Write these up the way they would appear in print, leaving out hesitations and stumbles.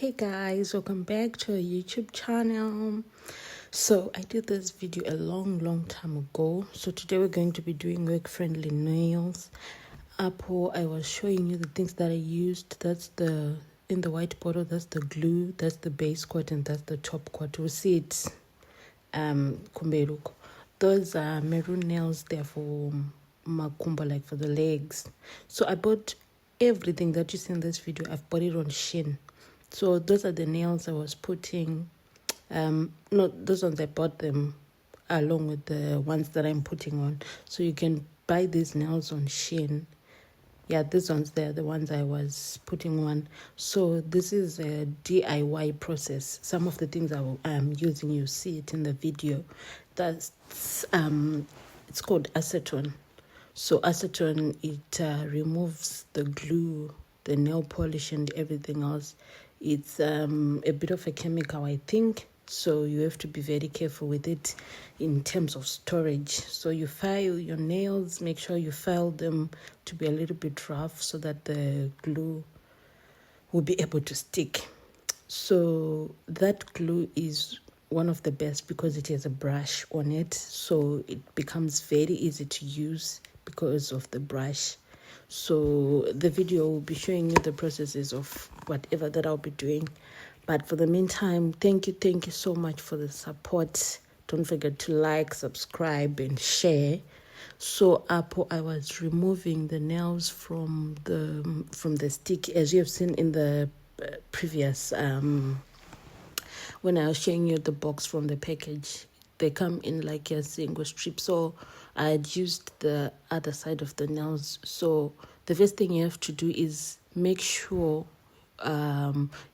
Hey guys, welcome back to our YouTube channel. So I did this video a long time ago. So today we're going to be doing work-friendly nails. Apple, I was showing you the things that I used. That's the in the white bottle, that's the glue, that's the base coat, and that's the top coat. We'll see it kumberuko. Those are maroon nails, they're for makumba, like for the legs. So I bought everything that you see in this video. I've bought it on Shein. So those are the nails I was putting. No, those ones I bought them along with the ones that I'm putting on. So you can buy these nails on Shein. Yeah, these ones, they're the ones I was putting on. So this is a DIY process. Some of the things I'm using, you see it in the video. That's it's called acetone. So acetone, it removes the glue, the nail polish, and everything else. It's a bit of a chemical, I think. So you have to be very careful with it in terms of storage. So you file your nails, make sure you file them to be a little bit rough so that the glue will be able to stick. So that glue is one of the best because it has a brush on it. So it becomes very easy to use because of the brush. So the video will be showing you the processes of whatever that I'll be doing. But for the meantime, thank you so much for the support. Don't forget to like, subscribe, and share. So Apple, I was removing the nails from the stick, as you have seen in the previous when I was showing you the box from the package. They come in like a single strip. So I had used the other side of the nails. So the first thing you have to do is make sure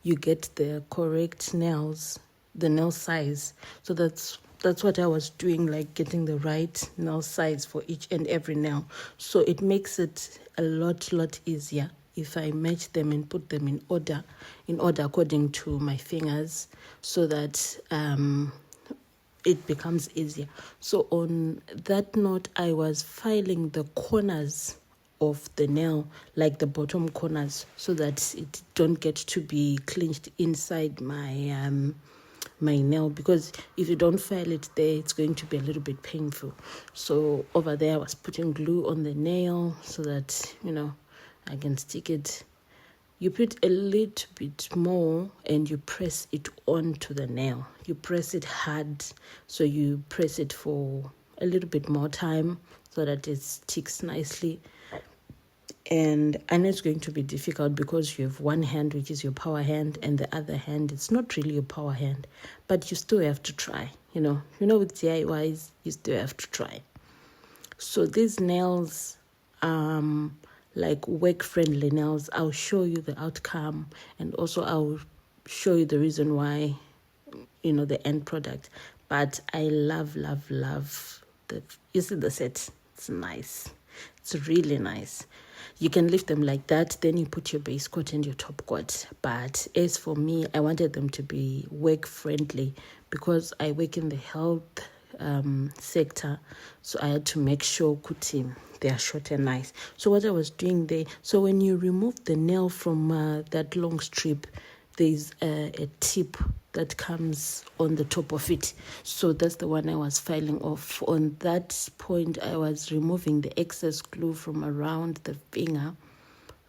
you get the correct nails, the nail size. So that's what I was doing, like getting the right nail size for each and every nail. So it makes it a lot easier if I match them and put them in order according to my fingers, so that it becomes easier. So on that note, I was filing the corners of the nail, like the bottom corners, so that it don't get to be clinched inside my my nail, because if you don't file it there, it's going to be a little bit painful. So over there I was putting glue on the nail so that I can stick it. You put a little bit more and you press it onto the nail. You press it hard, so you press it for a little bit more time so that it sticks nicely. And I know it's going to be difficult because you have one hand, which is your power hand, and the other hand, it's not really your power hand, but you still have to try. With DIYs, you still have to try. So these nails, like work-friendly nails, I'll show you the outcome, and also I'll show you the reason why, the end product. But I love you see the set. It's nice. It's really nice. You can leave them like that, then you put your base coat and your top coat. But as for me, I wanted them to be work-friendly because I work in the health sector, so I had to make sure kuti they are short and nice. So what I was doing there, so when you remove the nail from that long strip, there's a tip that comes on the top of it. So that's the one I was filing off. On that point, I was removing the excess glue from around the finger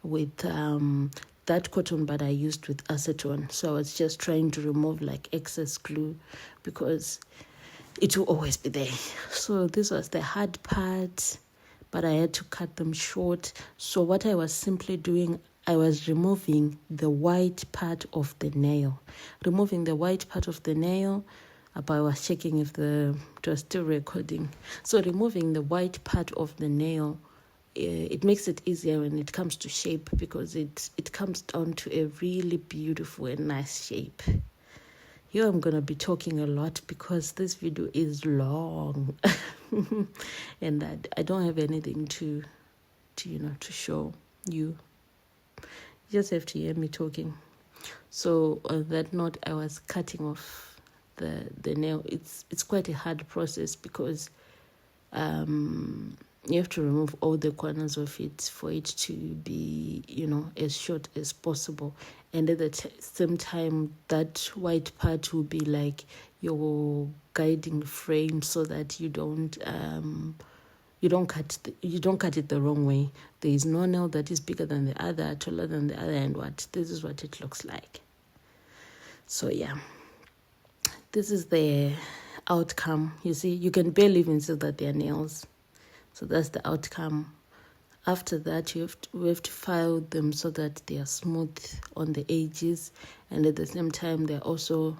with that cotton bud I used with acetone. So I was just trying to remove like excess glue because it will always be there. So this was the hard part, but I had to cut them short. So what I was simply doing, I was removing the white part of the nail. Removing the white part of the nail, but I was checking if it was still recording. So removing the white part of the nail, it makes it easier when it comes to shape, because it comes down to a really beautiful and nice shape. Here I'm going to be talking a lot because this video is long and I don't have anything to show you. You just have to hear me talking. So on that note, I was cutting off the nail. It's quite a hard process because you have to remove all the corners of it for it to be, as short as possible. and at the same time that white part will be like your guiding frame, so that you don't cut it the wrong way. There is no nail that is bigger than the other, taller than the other, and this is what it looks like. So yeah, this is the outcome. You see, you can barely even see that they're nails. So that's the outcome. After that, we have to file them so that they are smooth on the edges, and at the same time they're also,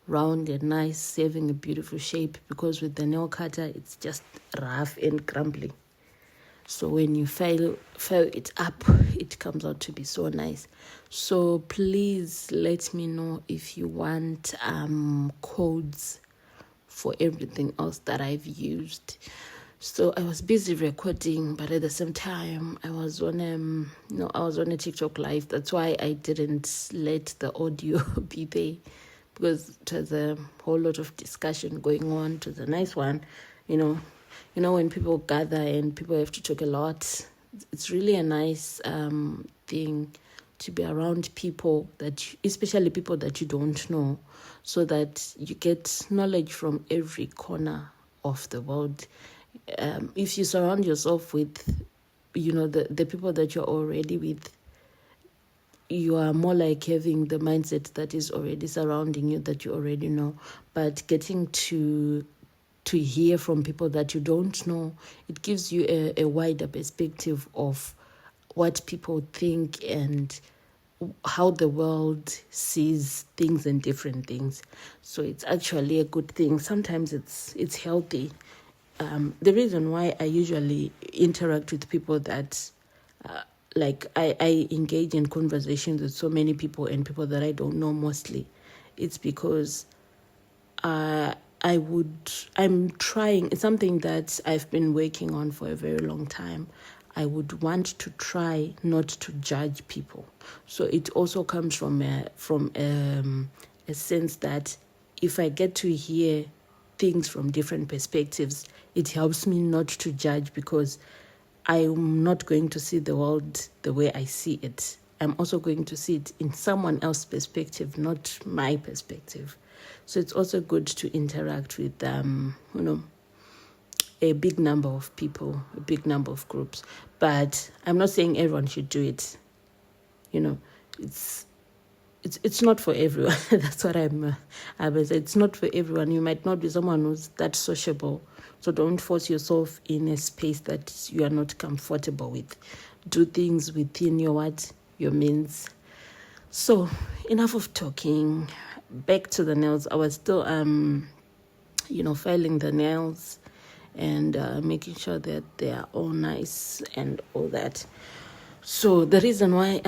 round and nice, saving a beautiful shape, because with the nail cutter it's just rough and crumbly. So when you file it up, it comes out to be so nice. So please let me know if you want codes for everything else that I've used. So I was busy recording, but at the same time I was on a TikTok live. That's why I didn't let the audio be there, because it was a whole lot of discussion going on. It was a nice one, when people gather and people have to talk a lot. It's really a nice thing to be around people especially people that you don't know, so that you get knowledge from every corner of the world. If you surround yourself with, the people that you're already with, you are more like having the mindset that is already surrounding you, that you already know. But getting to hear from people that you don't know, it gives you a wider perspective of what people think and how the world sees things and different things. So it's actually a good thing. Sometimes it's healthy. The reason why I usually interact with people that I engage in conversations with so many people and people that I don't know mostly, it's because I'm trying. It's something that I've been working on for a very long time. I would want to try not to judge people. So it also comes from a sense that if I get to hear things from different perspectives, it helps me not to judge, because I'm not going to see the world the way I see it. I'm also going to see it in someone else's perspective, not my perspective. So it's also good to interact with, a big number of people, a big number of groups. But I'm not saying everyone should do it. It's not for everyone. That's what I was saying. It's not for everyone. You might not be someone who's that sociable. So don't force yourself in a space that you are not comfortable with. Do things within your means. So enough of talking. Back to the nails. I was still filing the nails and making sure that they are all nice and all that. So the reason why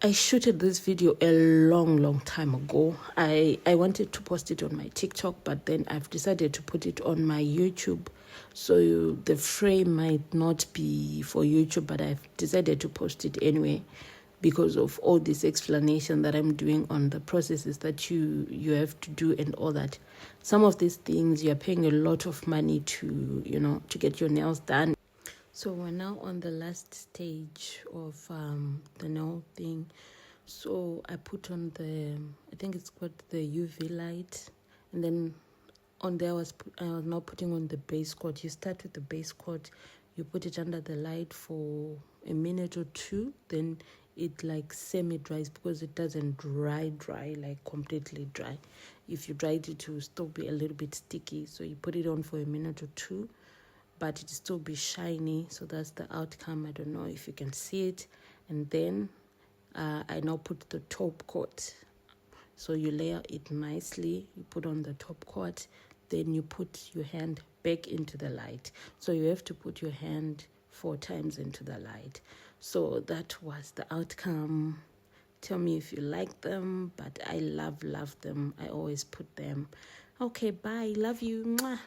I shooted this video a long time ago. I wanted to post it on my TikTok, but then I've decided to put it on my YouTube. So the frame might not be for YouTube, but I've decided to post it anyway, because of all this explanation that I'm doing on the processes that you have to do and all that. Some of these things you're paying a lot of money to get your nails done. So we're now on the last stage of the nail thing. So I put on I think it's called the UV light, and then on there I was now putting on the base coat. You start with the base coat, you put it under the light for a minute or two, then it like semi-dries, because it doesn't dry like completely dry. If you dry it will still be a little bit sticky. So you put it on for a minute or two, but it still be shiny. So that's the outcome. I don't know if you can see it. And then I now put the top coat. So you layer it nicely, you put on the top coat, then you put your hand back into the light. So you have to put your hand 4 times into the light. So that was the outcome. Tell me if you like them, but I love them. I always put them. Okay, bye. Love you. Mwah.